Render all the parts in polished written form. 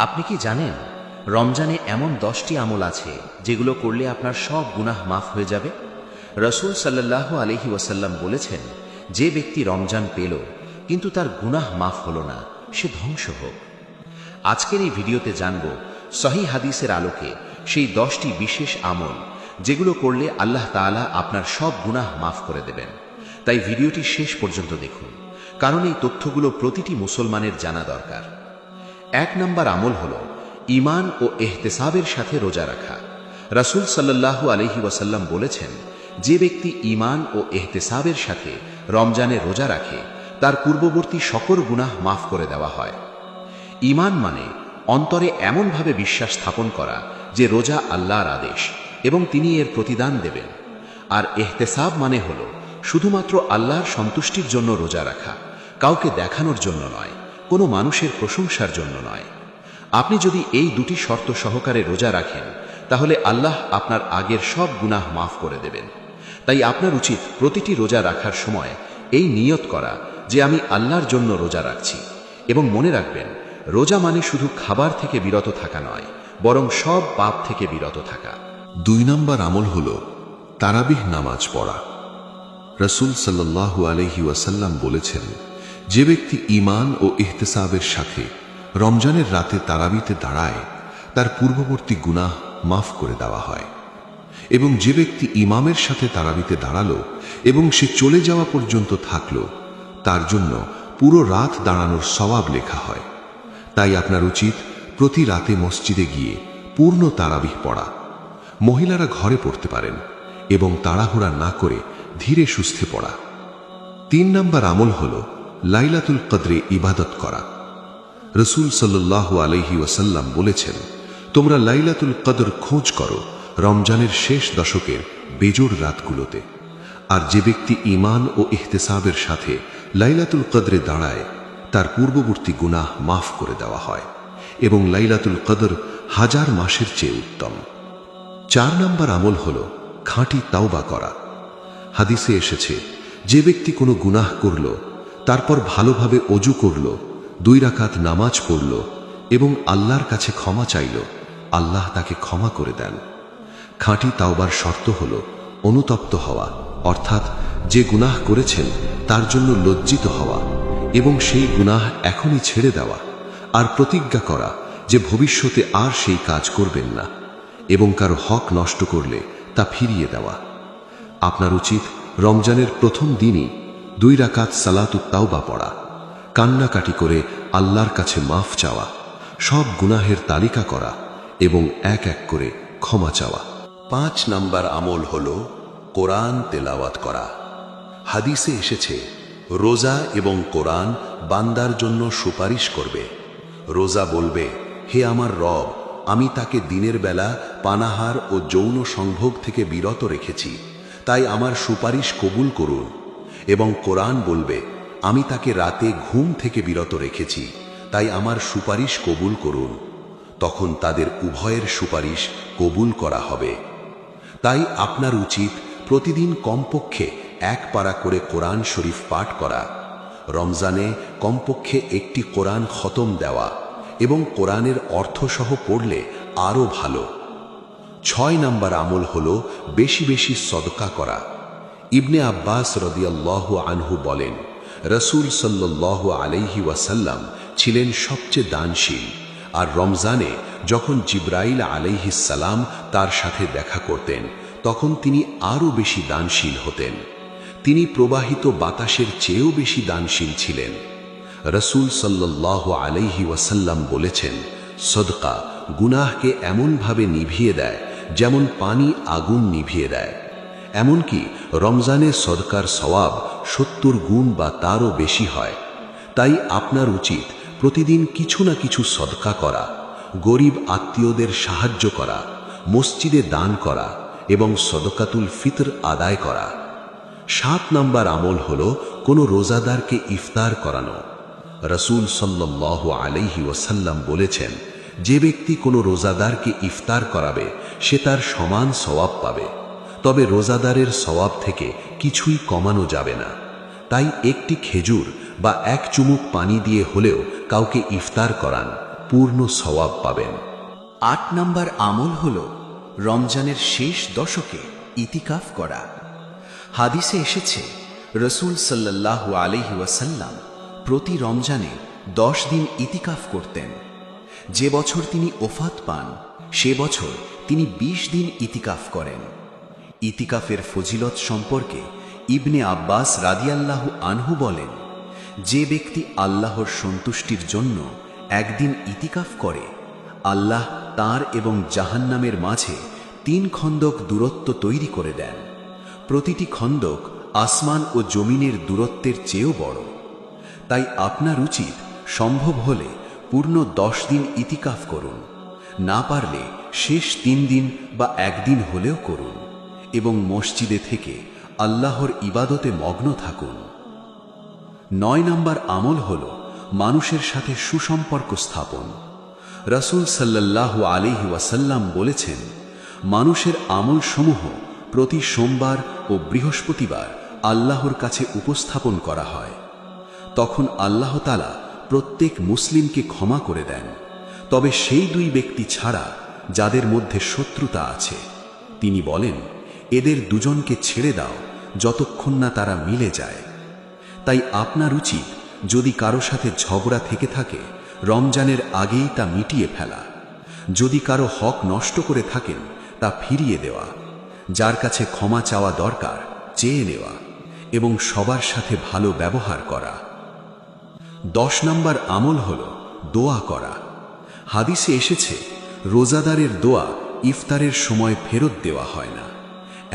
আপনি কি জানেন রমজানে এমন 10টি আমল আছে যেগুলো করলে আপনার সব গুনাহ মাফ হয়ে যাবে? রাসূল সাল্লাল্লাহু আলাইহি ওয়াসাল্লাম বলেছেন, যে ব্যক্তি রমজান পেল কিন্তু তার গুনাহ মাফ হলো না, সে ধ্বংস হোক। আজকের এই ভিডিওতে জানব সহিহ হাদিসের আলোকে সেই 10টি বিশেষ আমল যেগুলো করলে আল্লাহ তাআলা আপনার সব গুনাহ মাফ করে দেবেন। তাই ভিডিওটি শেষ পর্যন্ত দেখুন, কারণ এই তথ্যগুলো প্রতিটি মুসলমানের জানা দরকার। 1 নম্বর আমল হল ঈমান ও ইহতিসাবের সাথে রোজা রাখা। রাসূল সাল্লাল্লাহু আলাইহি ওয়াসাল্লাম বলেছেন, যে ব্যক্তি ঈমান ও ইহতিসাবের সাথে রমজানে রোজা রাখে তার পূর্ববর্তী সকল গুনাহ মাফ করে দেওয়া হয়। ঈমান মানে অন্তরে এমনভাবে বিশ্বাস স্থাপন করা যে রোজা আল্লাহর আদেশ এবং তিনি এর প্রতিদান দেবেন। আর ইহতিসাব মানে হল শুধুমাত্র আল্লাহর সন্তুষ্টির জন্য রোজা রাখা, কাউকে দেখানোর জন্য নয়, কোনো মানুষের প্রশংসার জন্য নয়। আপনি যদি এই দুটি শর্ত সহকারে রোজা রাখেন তাহলে আল্লাহ আপনার আগের সব গুনাহ মাফ করে দেবেন। তাই আপনার উচিত প্রতিটি রোজা রাখার সময় এই নিয়ত করা যে আমি আল্লাহর জন্য রোজা রাখছি। এবং মনে রাখবেন, রোজা মানে শুধু খাবার থেকে বিরত থাকা নয়, বরং সব পাপ থেকে বিরত থাকা। 2 নম্বর আমল হল তারাবিহ নামাজ পড়া। রাসূল সাল্লাল্লাহু আলাইহি ওয়াসাল্লাম বলেছেন, যে ব্যক্তি ঈমান ও ইহতিসাবের সাথে রমজানের রাতে তারাবিতে দাঁড়ায় তার পূর্ববর্তী গুনাহ মাফ করে দেওয়া হয়। এবং যে ব্যক্তি ইমামের সাথে তারাবিতে দাঁড়ালো এবং সে চলে যাওয়া পর্যন্ত থাকলো, তার জন্য পুরো রাত দাঁড়ানোর সওয়াব লেখা হয়। তাই আপনার উচিত প্রতি রাতে মসজিদে গিয়ে পূর্ণ তারাবিহ পড়া। মহিলারা ঘরে পড়তে পারেন এবং তাড়াহুড়া না করে ধীরে সুস্থে পড়া। 3 নম্বর আমল হল লাইলাতুল কদরে ইবাদত করা। রাসূল সাল্লাল্লাহু আলাইহি ওয়াসাল্লাম বলেছেন, তোমরা লাইলাতুল কদর খোঁজ করো রমজানের শেষ দশকের বেজোড় রাতগুলোতে। আর যে ব্যক্তি ঈমান ও ইহতিসাবের সাথে লাইলাতুল কদরে দাঁড়ায় তার পূর্ববর্তী গুনাহ মাফ করে দেওয়া হয় এবং লাইলাতুল কদর 1000 মাসের চেয়ে উত্তম। 4 নম্বর আমল হল খাঁটি তাওবা করা। হাদিসে এসেছে, যে ব্যক্তি কোনো গুনাহ করল, তারপর ভালোভাবে ওযু করল, 2 রাকাত নামাজ পড়ল এবং আল্লাহর কাছে ক্ষমা চাইল, আল্লাহ তাকে ক্ষমা করে দেন। খাঁটি তাওবার শর্ত হল অনুতপ্ত হওয়া, অর্থাৎ যে গুনাহ করেছেন তার জন্য লজ্জিত হওয়া এবং সেই গুনাহ এখনই ছেড়ে দেওয়া, আর প্রতিজ্ঞা করা যে ভবিষ্যতে আর সেই কাজ করবেন না, এবং কারো হক নষ্ট করলে তা ফিরিয়ে দেওয়া। আপনার উচিত রমজানের প্রথম দিনই 2 রাকাত সালাতুত তাওবা পড়া, কান্নাকাটি করে আল্লাহর কাছে মাফ চাওয়া, সব গুনাহের তালিকা করা এবং এক এক করে ক্ষমা চাওয়া। 5 নম্বর আমল হল কোরআন তেলাওয়াত করা। হাদিসে এসেছে, রোজা এবং কোরআন বান্দার জন্য সুপারিশ করবে। রোজা বলবে, হে আমার রব, আমি তাকে দিনের বেলা পানাহার ও যৌন সংভোগ থেকে বিরত রেখেছি, তাই আমার সুপারিশ কবুল করুন। এবং কোরআন বলবে, আমি তাকে রাতে ঘুম থেকে বিরত রেখেছি, তাই আমার সুপারিশ কবুল করুন। তখন তাদের উভয়ের সুপারিশ কবুল করা হবে। তাই আপনার উচিত প্রতিদিন কমপক্ষে 1 পারা করে কোরআন শরীফ পাঠ করা, রমজানে কমপক্ষে 1টি কোরআন খতম দেওয়া এবং কোরআনের অর্থসহ পড়লে আরও ভালো। 6 নম্বর আমল হল বেশি বেশি সদকা করা। ইবনে আব্বাস রাদিয়াল্লাহু আনহু বলেন, রাসূল সাল্লাল্লাহু আলাইহি ওয়াসাল্লাম ছিলেন সবচেয়ে দানশীল, আর রমজানে যখন জিবরাইল আলাইহিস সালাম তার সাথে দেখা করতেন তখন তিনি আরও বেশি দানশীল হতেন। তিনি প্রবাহিত বাতাসের চেয়েও বেশি দানশীল ছিলেন। রাসূল সাল্লাল্লাহু আলাইহি ওয়াসাল্লাম বলেছেন, সদকা গুনাহকে এমনভাবে নিভিয়ে দেয় যেমন পানি আগুন নিভিয়ে দেয়। এমনকি রমজানে সদকার সওয়াব 70 গুণ বা তারও বেশি হয়। তাই আপনার উচিত প্রতিদিন কিছু না কিছু সদকা করা, গরিব আত্মীয়দের সাহায্য করা, মসজিদে দান করা এবং সদকাতুল ফিতর আদায় করা। 7 নম্বর আমল হল কোনো রোজাদারকে ইফতার করানো। রাসূল সাল্লাল্লাহু আলাইহি ওয়াসাল্লাম বলেছেন, যে ব্যক্তি কোনো রোজাদারকে ইফতার করাবে সে তার সমান সওয়াব পাবে, তবে রোজাদারের সওয়াব থেকে কিছুই কমানো যাবে না। তাই একটি খেজুর বা 1 চুমুক পানি দিয়ে হলেও কাউকে ইফতার করান, পূর্ণ সওয়াব পাবেন। 8 নম্বর আমল হল রমজানের শেষ দশকে ইতিকাফ করা। হাদিসে এসেছে রসূল সাল্লাল্লাহু আলাইহি ওয়াসাল্লাম প্রতি রমজানে 10 দিন ইতিকাফ করতেন। যে বছর তিনি ওফাত পান সে বছর তিনি 20 দিন ইতিকাফ করেন। ইতিকাফের ফজিলত সম্পর্কে ইবনে আব্বাস রাদিয়াল্লাহু আনহু বলেন, যে ব্যক্তি আল্লাহর সন্তুষ্টির জন্য একদিন ইতিকাফ করে, আল্লাহ তার এবং জাহান্নামের মাঝে 3 খন্দক দূরত্ব তৈরি করে দেন। প্রতিটি খন্দক আসমান ও জমিনের দূরত্বের চেয়েও বড়। তাই আপনার উচিত সম্ভব হলে পূর্ণ 10 দিন ইতিকাফ করুন, না পারলে শেষ 3 দিন বা 1 দিন হলেও করুন এবং মসজিদে থেকে আল্লাহর ইবাদতে মগ্ন থাকুন। 9 নম্বর আমল হল মানুষের সাথে সুসম্পর্ক স্থাপন। রাসূল সাল্লাল্লাহু আলাইহি ওয়াসাল্লাম বলেছেন, মানুষের আমলসমূহ প্রতি সোমবার ও বৃহস্পতিবার আল্লাহর কাছে উপস্থাপন করা হয়। তখন আল্লাহ তাআলা প্রত্যেক মুসলিমকে ক্ষমা করে দেন, তবে সেই 2 ব্যক্তি ছাড়া যাদের মধ্যে শত্রুতা আছে। তিনি বলেন, এদের দুজনকে ছেড়ে দাও যতক্ষণ না তারা মিলে যায়। তাই আপনার উচিত যদি কারো সাথে ঝগড়া থেকে থাকে রমজানের আগেই তা মিটিয়ে ফেলা। যদি কারো হক নষ্ট করে থাকেন তা ফিরিয়ে দেওয়া। যার কাছে ক্ষমা চাওয়া দরকার চেয়ে নেওয়া এবং সবার সাথে ভালো ব্যবহার করা। 10 নম্বর আমল হল দোয়া করা। হাদিসে এসেছে, রোজাদারের দোয়া ইফতারের সময় ফেরত দেওয়া হয় না,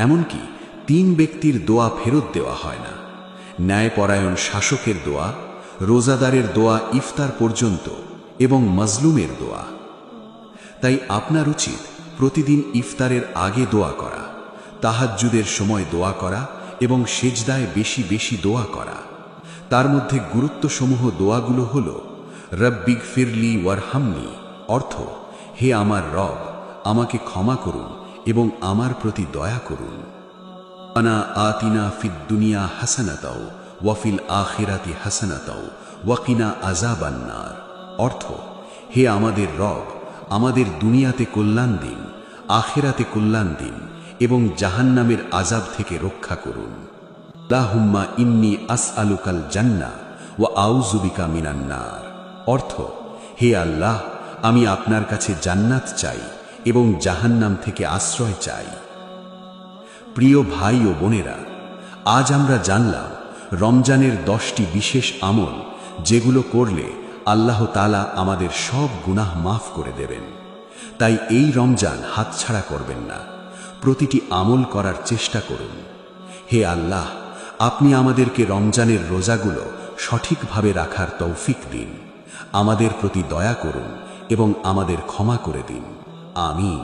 এমনকি 3 ব্যক্তির দোয়া ফেরত দেওয়া হয় না। ন্যায়পরায়ণ শাসকের দোয়া, রোজাদারের দোয়া ইফতার পর্যন্ত এবং মাজলুমের দোয়া। তাই আপনার উচিত প্রতিদিন ইফতারের আগে দোয়া করা, তাহাজ্জুদের সময় দোয়া করা এবং সেজদায় বেশি বেশি দোয়া করা। তার মধ্যে গুরুত্বসমূহ দোয়াগুলো হল রব্বিগফিরলি ওয়ারহামনি, অর্থ হে আমার রব, আমাকে ক্ষমা করুন এবং আমার প্রতি দয়া করুন। আনা আতিনা ফিদ দুনিয়া হাসানাতাও ওয়া ফিল আখিরাতি হাসানাতাও ওয়া কিনা আযাবান নার, অর্থ হে আমাদের রব, আমাদের দুনিয়াতে কল্যাণ দিন, আখিরাতে কল্যাণ দিন এবং জাহান্নামের আযাব থেকে রক্ষা করুন। আল্লাহুম্মা ইন্নী আসআলুকাল জান্নাহ ওয়া আউযু বিকা মিনান নার, অর্থ হে আল্লাহ, আমি আপনার কাছে জান্নাত চাই এবং জাহান্নাম থেকে আশ্রয় চাই। প্রিয় ভাই ও বোনেরা, আজ আমরা জানলাম রমজানের 10টি বিশেষ আমল, যেগুলো করলে আল্লাহ তাআলা আমাদের সব গুনাহ মাফ করে দেবেন। তাই এই রমজান হাতছাড়া করবেন না, প্রতিটি আমল করার চেষ্টা করুন। হে আল্লাহ, আপনি আমাদেরকে রমজানের রোজাগুলো সঠিকভাবে রাখার তৌফিক দিন, আমাদের প্রতি দয়া করুন এবং আমাদের ক্ষমা করে দিন। আমিন।